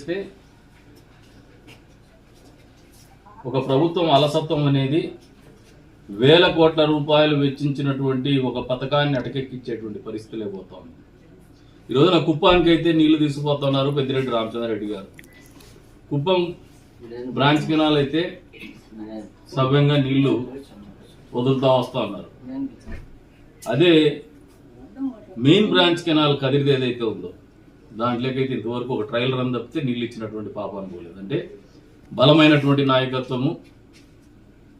చేస్తే ఒక ప్రభుత్వం అలసత్వం అనేది వేల కోట్ల రూపాయలు వెచ్చించినటువంటి ఒక పథకాన్ని అటకెక్కించేటువంటి పరిస్థితులే పోతా ఉంది. ఈ రోజున కుప్పానికి అయితే నీళ్లు తీసుకుపోతున్నారు పెద్దిరెడ్డి రామచంద్రారెడ్డి గారు. కుప్పం బ్రాంచ్ కెనాల్ అయితే సవ్యంగా నీళ్లు వదులుతా వస్తా ఉన్నారు. అదే మెయిన్ బ్రాంచ్ కెనాల్ కదిరిది ఏదైతే ఉందో దాంట్లోకైతే ఇంతవరకు ఒక ట్రయల్ రన్ తప్పితే నీళ్ళు ఇచ్చినటువంటి పాపాన్ని పోలేదు. అంటే బలమైనటువంటి నాయకత్వము,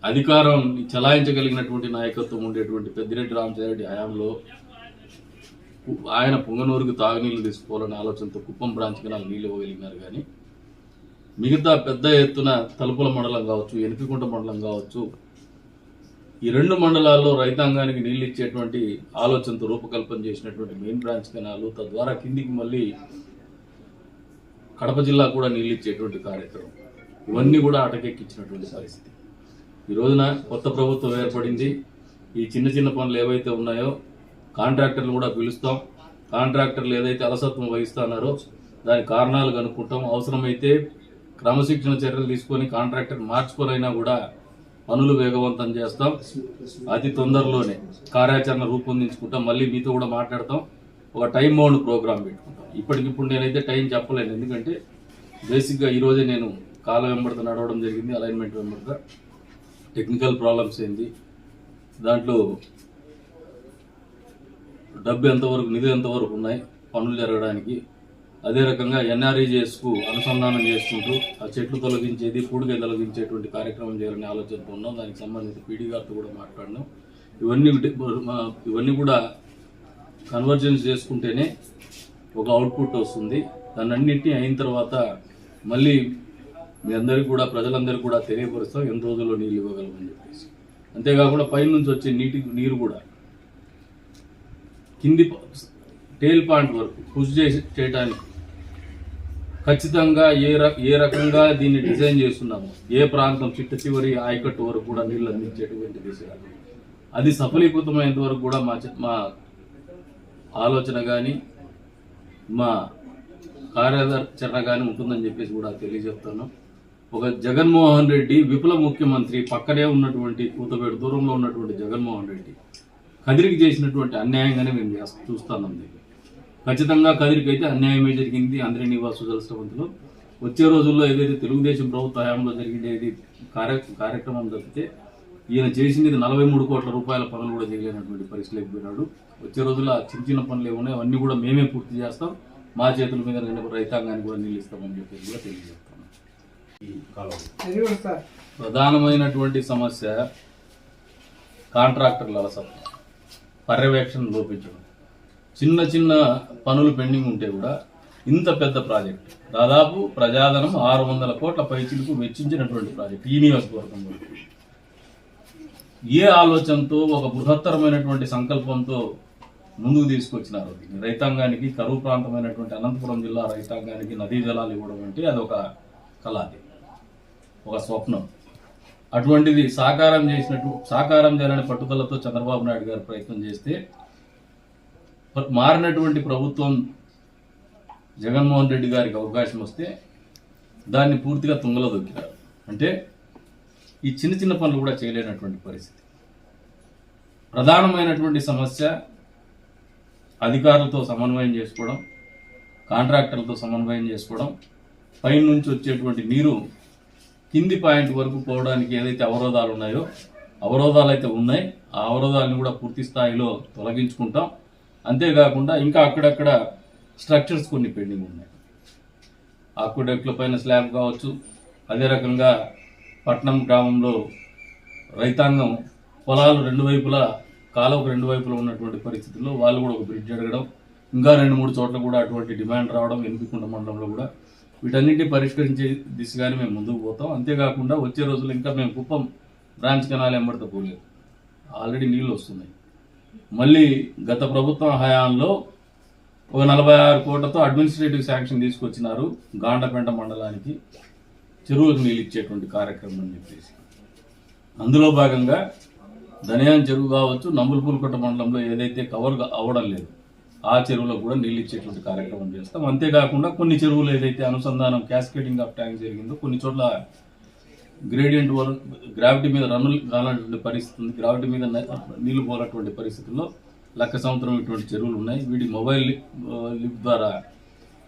అధికారం చలాయించగలిగినటువంటి నాయకత్వం ఉండేటువంటి పెద్దిరెడ్డి రామచంద్రారెడ్డి హయాంలో ఆయన పుంగనూరుకు తాగునీళ్లు తీసుకోవాలనే ఆలోచనతో కుప్పం బ్రాంచ్ కెనాల్ నీళ్ళు ఇవ్వగలిగినారు. కానీ మిగతా పెద్ద ఎత్తున తలుపుల మండలం కావచ్చు, ఎనిపికుంట మండలం కావచ్చు, ఈ రెండు మండలాల్లో రైతాంగానికి నీళ్ళు ఇచ్చేటువంటి ఆలోచనతో రూపకల్పన చేసినటువంటి మెయిన్ బ్రాంచ్ కెనాలు, తద్వారా కిందికి మళ్ళీ కడప జిల్లా కూడా నీళ్ళు ఇచ్చేటువంటి కార్యక్రమం, ఇవన్నీ కూడా అటకెక్కించినటువంటి పరిస్థితి. ఈ రోజున కొత్త ప్రభుత్వం ఏర్పడింది. ఈ చిన్న చిన్న పనులు ఏవైతే ఉన్నాయో కాంట్రాక్టర్లు కూడా పిలుస్తాం. కాంట్రాక్టర్లు ఏదైతే అలసత్వం వహిస్తున్నారో దాని కారణాలు కనుక్కుంటాం. అవసరమైతే క్రమశిక్షణ చర్యలు తీసుకొని కాంట్రాక్టర్ మార్చుకోనైనా కూడా పనులు వేగవంతం చేస్తాం. అతి తొందరలోనే కార్యాచరణ రూపొందించుకుంటాం. మళ్ళీ మీతో కూడా మాట్లాడతాం. ఒక టైం బౌండ్ ప్రోగ్రామ్ పెట్టుకుంటాం. ఇప్పటికిప్పుడు నేనైతే టైం చెప్పలేను, ఎందుకంటే బేసిక్గా ఈరోజే నేను కాలం వెంబడితో నడవడం జరిగింది. అలైన్మెంట్ వెంబడిగా టెక్నికల్ ప్రాబ్లమ్స్ ఏంది, దాంట్లో డబ్బు ఎంతవరకు, నిధి ఎంతవరకు ఉన్నాయి పనులు జరగడానికి, అదే రకంగా ఎన్ఆర్ఈజేఎస్కు అనుసంధానం చేసుకుంటూ ఆ చెట్లు తొలగించేది, పూడిగా తొలగించేటువంటి కార్యక్రమం చేయాలని ఆలోచనతో ఉన్నాం. దానికి సంబంధించి పీడీ గారితో కూడా మాట్లాడినాం. ఇవన్నీ కూడా కన్వర్జెన్స్ చేసుకుంటేనే ఒక అవుట్పుట్ వస్తుంది. దాన్ని అన్నింటినీ అయిన తర్వాత మళ్ళీ మీ అందరికీ కూడా, ప్రజలందరికీ కూడా తెలియపరుస్తాం ఎన్ని రోజుల్లో నీళ్ళు ఇవ్వగలమని చెప్పేసి. అంతేకాకుండా పైనుంచి వచ్చే నీరు కూడా కింది టేల్ పాయింట్ వరకు పుష్ చేయడానికి ఖచ్చితంగా ఏ రకంగా దీన్ని డిజైన్ చేస్తున్నామో, ఏ ప్రాంతం చిట్ట చివరి ఆయకట్టు వరకు కూడా నీళ్లు అందించేటువంటి దిశగా అది సఫలీకృతమైనంత వరకు కూడా మా ఆలోచన కానీ మా కార్యాచరణ కానీ ఉంటుందని చెప్పేసి కూడా తెలియజెప్తాను. ఒక జగన్మోహన్ రెడ్డి విపుల ముఖ్యమంత్రి, పక్కనే ఉన్నటువంటి కూతవేడు దూరంలో ఉన్నటువంటి జగన్మోహన్ రెడ్డి కదిరికి చేసినటువంటి అన్యాయంగానే మేము చూస్తున్నాం. ఖచ్చితంగా కదిరికి అయితే అన్యాయమే జరిగింది. అందరి నివాసు జలస్రవంతిలో వచ్చే రోజుల్లో ఏదైతే తెలుగుదేశం ప్రభుత్వ హయాంలో జరిగేది కార్యక్రమం తప్పితే ఈయన చేసినది 43 కోట్ల రూపాయల పనులు కూడా చేయలేనటువంటి పరిస్థితిలోకి పోయినాడు. వచ్చే రోజుల్లో చిన్న చిన్న పనులు ఏమున్నాయి అవన్నీ కూడా మేమే పూర్తి చేస్తాం. మా చేతుల మీద రైతాంగానికి కూడా నీళ్ళు ఇస్తామని చెప్పేసి కూడా తెలియజేస్తాం. ప్రధానమైనటువంటి సమస్య కాంట్రాక్టర్ల అలసత్వం, పర్యవేక్షణ లోపించడం. చిన్న చిన్న పనులు పెండింగ్ ఉంటే కూడా ఇంత పెద్ద ప్రాజెక్ట్, దాదాపు ప్రజాధనం 600 కోట్ల పైచిలకు వెచ్చించినటువంటి ప్రాజెక్ట్ ఈ నియోజకవర్గంలో ఏ ఆలోచనతో, ఒక బృహత్తరమైనటువంటి సంకల్పంతో ముందుకు తీసుకొచ్చినారు. రైతాంగానికి, కరువు ప్రాంతమైనటువంటి అనంతపురం జిల్లా రైతాంగానికి నదీ జలాలు ఇవ్వడం అంటే అదొక కళ, అది ఒక స్వప్నం. అటువంటిది సాకారం చేయాలని పట్టుదలతో చంద్రబాబు నాయుడు గారు ప్రయత్నం చేస్తే మారినటువంటి ప్రభుత్వం జగన్మోహన్ రెడ్డి గారికి అవకాశం వస్తే దాన్ని పూర్తిగా తుంగలో దొక్కినారు. అంటే ఈ చిన్న చిన్న పనులు కూడా చేయలేనటువంటి పరిస్థితి. ప్రధానమైనటువంటి సమస్య అధికారులతో సమన్వయం చేసుకోవడం, కాంట్రాక్టర్లతో సమన్వయం చేసుకోవడం, పైన నుంచి వచ్చేటువంటి నీరు కింది పాయింట్ వరకు పోవడానికి ఏదైతే అవరోధాలు ఉన్నాయో, అవరోధాలు అయితే ఉన్నాయి, ఆ అవరోధాలను కూడా పూర్తి స్థాయిలో తొలగించుకుంటాం. అంతేకాకుండా ఇంకా అక్కడక్కడ స్ట్రక్చర్స్ కొన్ని పెండింగ్ ఉన్నాయి. ఆక్విడక్ట్ల పైన స్లాబ్ కావచ్చు, అదే రకంగా పట్నం గ్రామంలో రైతాంగం పొలాలు రెండు వైపులా, కాలువకు రెండు వైపులా ఉన్నటువంటి పరిస్థితుల్లో వాళ్ళు కూడా ఒక బ్రిడ్జ్ అడగడం, ఇంకా 2-3 చోట్ల కూడా అటువంటి డిమాండ్ రావడం, ఎనిపికుంట మండలంలో కూడా వీటన్నింటినీ పరిష్కరించే దిశగానే మేము ముందుకు పోతాం. అంతేకాకుండా వచ్చే రోజుల్లో ఇంకా మేము కుప్పం బ్రాంచ్ కెనాల్ ఎంబడితో పోలేదు, ఆల్రెడీ నీళ్ళు వస్తున్నాయి. మళ్ళీ గత ప్రభుత్వం హయాంలో ఒక 46 కోట్లతో అడ్మినిస్ట్రేటివ్ శాంక్షన్ తీసుకొచ్చినారు గాండపేంట మండలానికి చెరువులకు నీళ్ళు ఇచ్చేటువంటి కార్యక్రమం అని చెప్పేసి. అందులో భాగంగా ధనియాన్ చెరువు కావచ్చు, నంబులపూలకొట్ట మండలంలో ఏదైతే కవర్ అవ్వడం లేదు, ఆ చెరువులకు కూడా నీళ్ళు ఇచ్చేటువంటి కార్యక్రమం చేస్తాం. అంతేకాకుండా కొన్ని చెరువులు ఏదైతే అనుసంధానం క్యాస్కేటింగ్ ఆఫ్ ట్యాంక్ జరిగిందో కొన్ని చోట్ల గ్రేడియంట్ గ్రావిటీ మీద రన్నులు కానటువంటి పరిస్థితి ఉంది. గ్రావిటీ మీద నీళ్లు పోనటువంటి పరిస్థితుల్లో లక్క సంవత్సరం ఇటువంటి చెరువులు ఉన్నాయి. వీటి మొబైల్ లిఫ్ట్ ద్వారా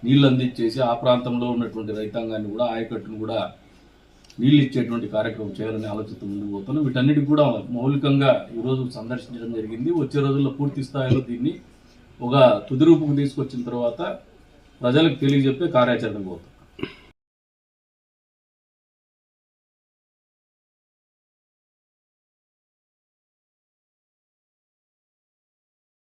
నీళ్లు అందించేసి ఆ ప్రాంతంలో ఉన్నటువంటి రైతాంగాన్ని కూడా ఆయకట్టును కూడా నీళ్ళు ఇచ్చేటువంటి కార్యక్రమం చేయాలని ఆలోచనతో ముందుకు పోతున్నాం. వీటన్నిటికి కూడా మౌలికంగా ఈరోజు సందర్శించడం జరిగింది. వచ్చే రోజుల్లో పూర్తి స్థాయిలో దీన్ని ఒక తుది రూపుకు తీసుకొచ్చిన తర్వాత ప్రజలకు తెలియజెప్పే కార్యాచరణకు పోతాం.